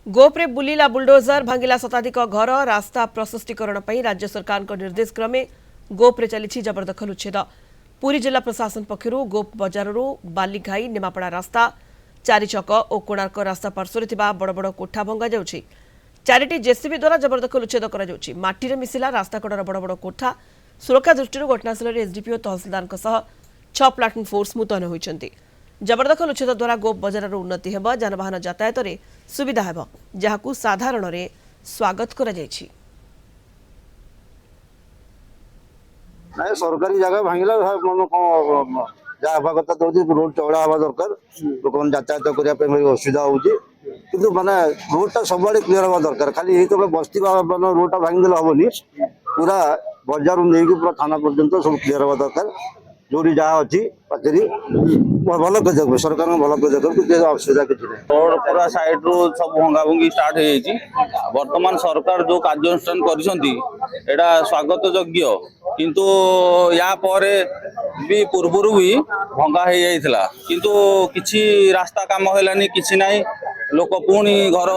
गोप्रे बुलिला bulldozer भांगिला शताधिक घर रास्ता प्रशस्तीकरण पर राज्य सरकार निर्देश क्रमे गोप्रे चली जबरदखल उच्छेद। पुरी जिला प्रशासन पक्षर गोप बजार बालीघाई निमापड़ा रास्ता चारिछक और कोणार्क रास्ता पार्श्व बड़ बड़ कोठा भंगा जाउछि। चारिटी जेसीबी द्वारा जबरदखल उच्छेद कर माटी मिशिला रास्ता कड़र बड़ बड़ कोठा। सुरक्षा दृष्टि घटनास्थल एसडीपीओ तहसिलदार 6 प्लाटून फोर्स मुतयन होइछन्ति। जबरदखल उच्छेद द्वारा गोप बजार उन्नति हेब, जानवाहन यातायात रे सुविधा हेब, जहाकू साधारण रे स्वागत करा जायछि। नहीं सरकारी जगह भांगिला जहाँ हवा कथा तो रोड चौड़ा हवा दरकार लोक यातायात करने असुविधा होती कि माने रोडटा सब क्लीयर हवा दरकार। खाली यही तो बस्ती रोडटा भांगिदेले हेनी, पूरा बजार नहीं पूरा थाना पर्यंत सब क्लीयर हवा दरकार। जो जहाँ अच्छी पाचेरी भल कर सरकार भल कर असुविधा किसी रोड पूरा साइड रू सब भंगा भंगी स्टार्ट हो जाइए। वर्तमान सरकार जो कार्यानुष्ठान करा स्वागत योग्य, किंतु या परे भी पूर्व भी भंगा हो जाइଥିଲା, किंतु किसी रास्ता काम है किसी ना लोक पुणी घर